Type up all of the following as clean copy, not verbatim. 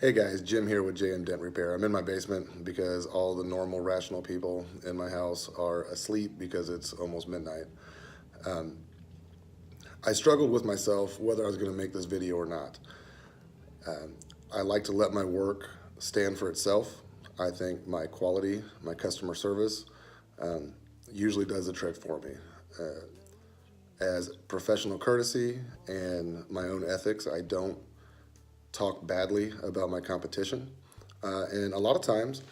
Hey guys, Jim here with JM Dent Repair. I'm in my basement because all the normal, rational people in my house are asleep because it's almost midnight. I struggled with myself whether I was going to make this video or not. I like to let my work stand for itself. I think my quality, my customer service, usually does the trick for me. As professional courtesy and my own ethics, I don't talk badly about my competition. And a lot of times,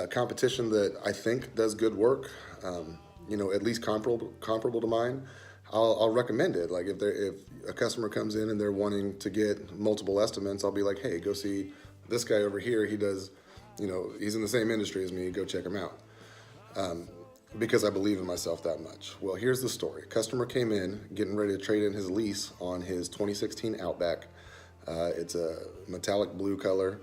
competition that I think does good work, at least comparable to mine, I'll recommend it. Like if a customer comes in and they're wanting to get multiple estimates, I'll be like, hey, go see this guy over here. He does, he's in the same industry as me. Go check him out. Because I believe in myself that much. Well, here's the story. Customer came in getting ready to trade in his lease on his 2016 Outback. It's a metallic blue color,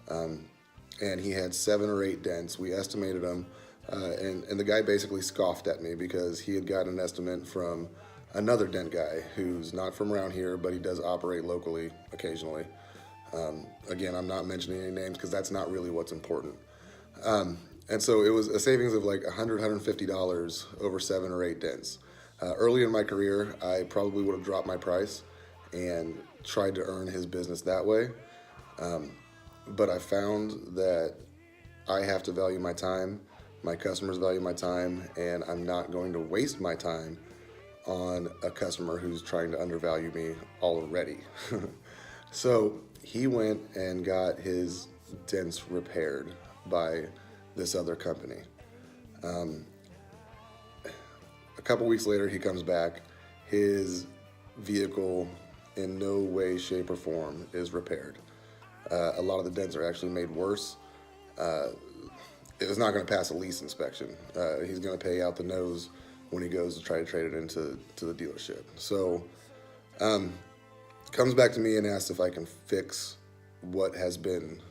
and he had 7 or 8 dents. We estimated them, and the guy basically scoffed at me because he had got an estimate from another dent guy who's not from around here, but he does operate locally occasionally. Again, I'm not mentioning any names because that's not really what's important. And so it was a savings of like $100, $150 over 7 or 8 dents. Early in my career, I probably would have dropped my price and tried to earn his business that way. But I found that I have to value my time, my customers value my time, and I'm not going to waste my time on a customer who's trying to undervalue me already. So he went and got his dents repaired by this other company. A couple weeks later, he comes back. His vehicle in no way, shape, or form is repaired. A lot of the dents are actually made worse. It's not going to pass a lease inspection. He's going to pay out the nose when he goes to try to trade it into the dealership. So comes back to me and asks if I can fix what has been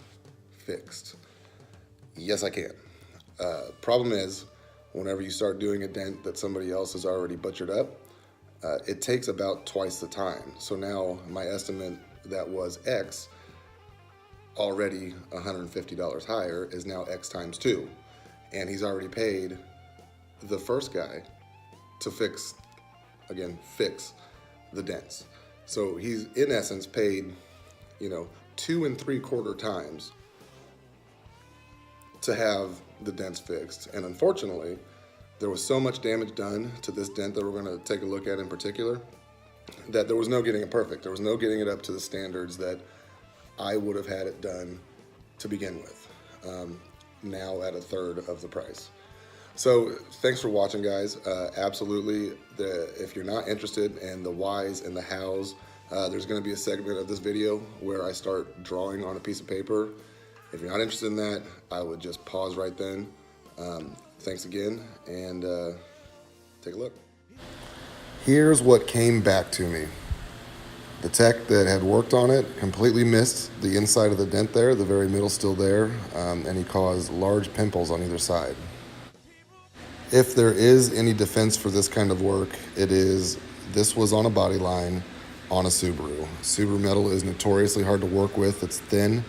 fixed. Yes, I can. Problem is, whenever you start doing a dent that somebody else has already butchered up, it takes about twice the time. So now my estimate that was X, already $150 higher, is now X times 2. And he's already paid the first guy to fix the dents. So he's in essence paid, 2 3/4 times to have the dents fixed. And unfortunately, there was so much damage done to this dent that we're going to take a look at in particular that there was no getting it perfect. There was no getting it up to the standards that I would have had it done to begin with, now at 1/3 of the price. So thanks for watching, guys. Absolutely, if you're not interested in the whys and the hows, there's going to be a segment of this video where I start drawing on a piece of paper. If you're not interested in that, I would just pause right then. Thanks again, and take a look. Here's what came back to me. The tech that had worked on it completely missed the inside of the dent there. The very middle's still there, and he caused large pimples on either side. If there is any defense for this kind of work, it is this was on a body line on a Subaru. Subaru metal is notoriously hard to work with. It's thin,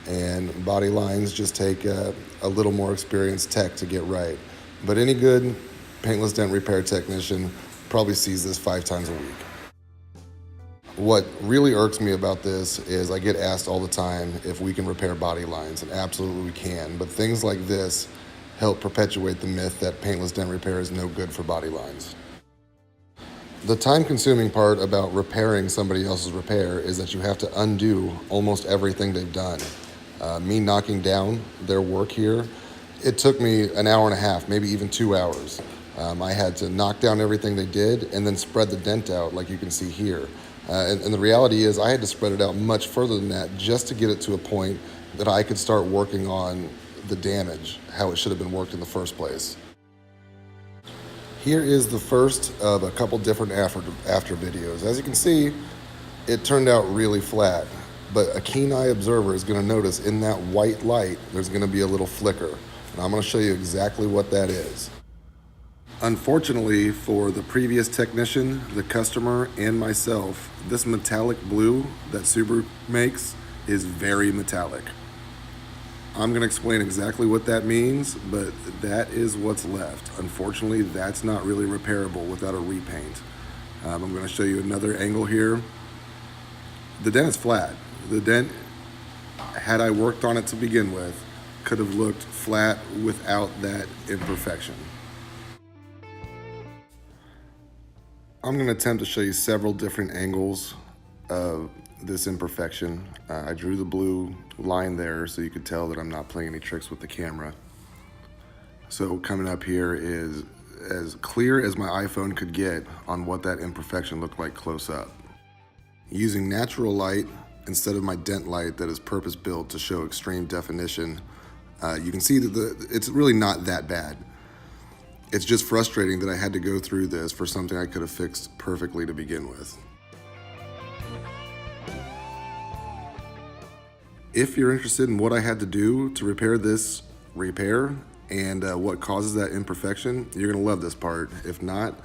and body lines just take a little more experienced tech to get right. But any good paintless dent repair technician probably sees this 5 times a week. What really irks me about this is I get asked all the time if we can repair body lines, and absolutely we can, but things like this help perpetuate the myth that paintless dent repair is no good for body lines. The time-consuming part about repairing somebody else's repair is that you have to undo almost everything they've done. Me knocking down their work here, it took me 1.5 hours, maybe even 2 hours. I had to knock down everything they did and then spread the dent out like you can see here. And the reality is I had to spread it out much further than that just to get it to a point that I could start working on the damage, how it should have been worked in the first place. Here is the first of a couple different after videos. As you can see, it turned out really flat. But a keen eye observer is going to notice in that white light, there's going to be a little flicker. And I'm going to show you exactly what that is. Unfortunately for the previous technician, the customer, and myself, this metallic blue that Subaru makes is very metallic. I'm going to explain exactly what that means, but that is what's left. Unfortunately, that's not really repairable without a repaint. I'm going to show you another angle here. The dent is flat. The dent, had I worked on it to begin with, could have looked flat without that imperfection. I'm going to attempt to show you several different angles of this imperfection. I drew the blue line there so you could tell that I'm not playing any tricks with the camera. So coming up here is as clear as my iPhone could get on what that imperfection looked like close up. Using natural light instead of my dent light that is purpose built to show extreme definition, you can see that it's really not that bad. It's just frustrating that I had to go through this for something I could have fixed perfectly to begin with. If you're interested in what I had to do to repair this repair and what causes that imperfection, you're gonna love this part. If not,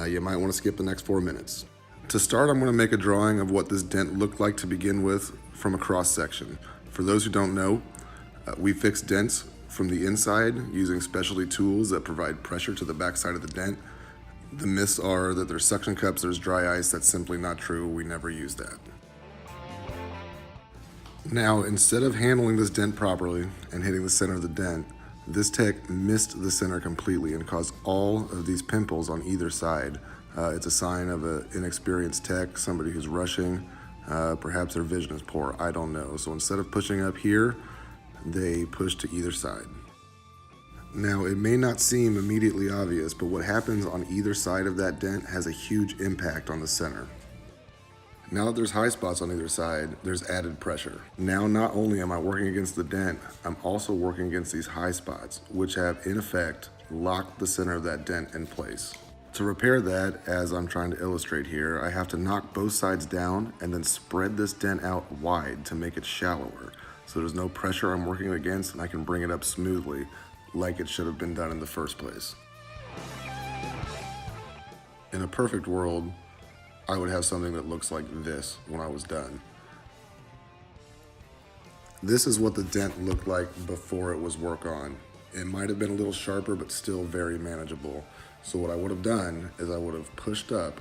you might wanna skip the next 4 minutes. To start, I'm gonna make a drawing of what this dent looked like to begin with from a cross section. For those who don't know, we fix dents from the inside using specialty tools that provide pressure to the backside of the dent. The myths are that there's suction cups, there's dry ice. That's simply not true. We never use that. Now, instead of handling this dent properly and hitting the center of the dent, this tech missed the center completely and caused all of these pimples on either side. It's a sign of an inexperienced tech, somebody who's rushing. Perhaps their vision is poor, I don't know. So instead of pushing up here, they push to either side. Now, it may not seem immediately obvious, but what happens on either side of that dent has a huge impact on the center. Now that there's high spots on either side, there's added pressure. Now, not only am I working against the dent, I'm also working against these high spots, which have, in effect, locked the center of that dent in place. To repair that, as I'm trying to illustrate here, I have to knock both sides down and then spread this dent out wide to make it shallower. So there's no pressure I'm working against and I can bring it up smoothly like it should have been done in the first place. In a perfect world, I would have something that looks like this when I was done. This is what the dent looked like before it was work on. It might have been a little sharper, but still very manageable. So what I would have done is I would have pushed up,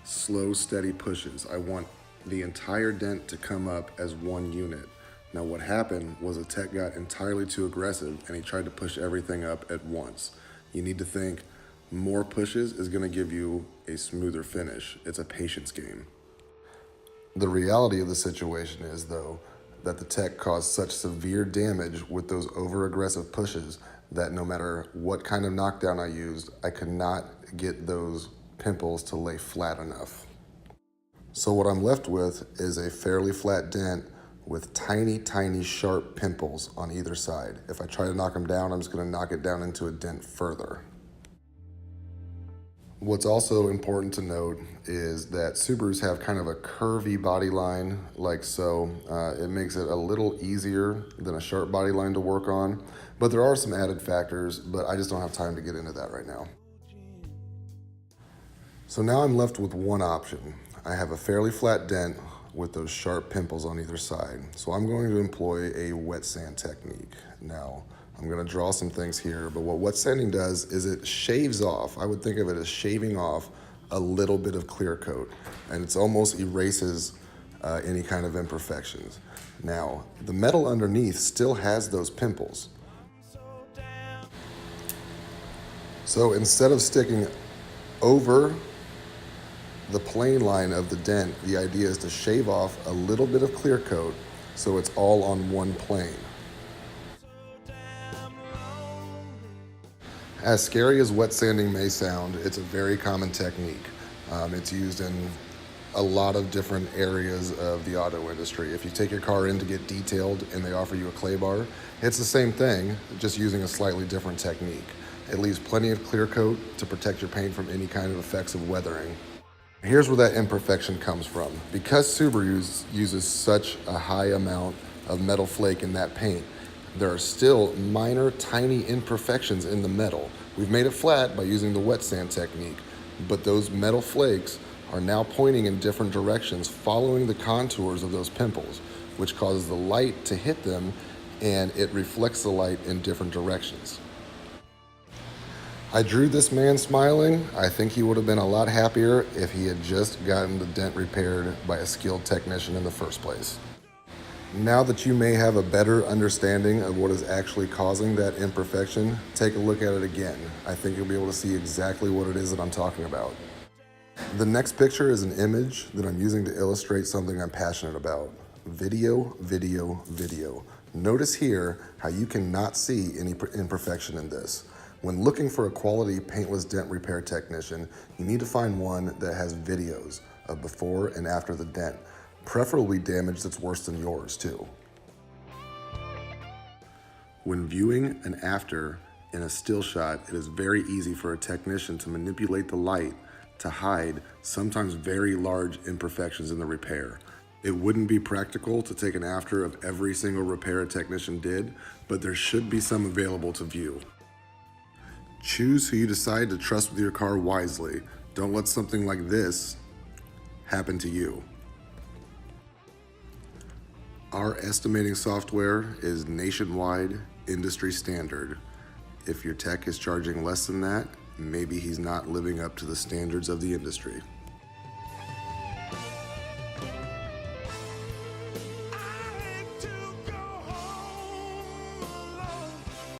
slow, steady pushes. I want the entire dent to come up as one unit. Now what happened was a tech got entirely too aggressive and he tried to push everything up at once. You need to think more pushes is gonna give you a smoother finish. It's a patience game. The reality of the situation is though, that the tech caused such severe damage with those over-aggressive pushes that no matter what kind of knockdown I used, I could not get those pimples to lay flat enough. So what I'm left with is a fairly flat dent with tiny, tiny sharp pimples on either side. If I try to knock them down, I'm just gonna knock it down into a dent further. What's also important to note is that Subarus have kind of a curvy body line like so. It makes it a little easier than a sharp body line to work on, but there are some added factors, but I just don't have time to get into that right now. So now I'm left with one option. I have a fairly flat dent with those sharp pimples on either side. So I'm going to employ a wet sand technique. Now, I'm gonna draw some things here, but what wet sanding does is it shaves off, I would think of it as shaving off a little bit of clear coat, and it almost erases any kind of imperfections. Now, the metal underneath still has those pimples. So instead of sticking over the plane line of the dent, the idea is to shave off a little bit of clear coat so it's all on one plane. As scary as wet sanding may sound, it's a very common technique. It's used in a lot of different areas of the auto industry. If you take your car in to get detailed and they offer you a clay bar, it's the same thing, just using a slightly different technique. It leaves plenty of clear coat to protect your paint from any kind of effects of weathering. Here's where that imperfection comes from. Because Subaru uses such a high amount of metal flake in that paint, there are still minor, tiny imperfections in the metal. We've made it flat by using the wet sand technique, but those metal flakes are now pointing in different directions, following the contours of those pimples. which causes the light to hit them and it reflects the light in different directions. I drew this man smiling. I think he would have been a lot happier if he had just gotten the dent repaired by a skilled technician in the first place. Now that you may have a better understanding of what is actually causing that imperfection, take a look at it again. I think you'll be able to see exactly what it is that I'm talking about. The next picture is an image that I'm using to illustrate something I'm passionate about. Video, video, video. Notice here how you cannot see any imperfection in this. When looking for a quality paintless dent repair technician, you need to find one that has videos of before and after the dent, preferably damage that's worse than yours too. When viewing an after in a still shot, it is very easy for a technician to manipulate the light to hide sometimes very large imperfections in the repair. It wouldn't be practical to take an after of every single repair a technician did, but there should be some available to view. Choose who you decide to trust with your car wisely. Don't let something like this happen to you. Our estimating software is nationwide industry standard. If your tech is charging less than that, maybe he's not living up to the standards of the industry.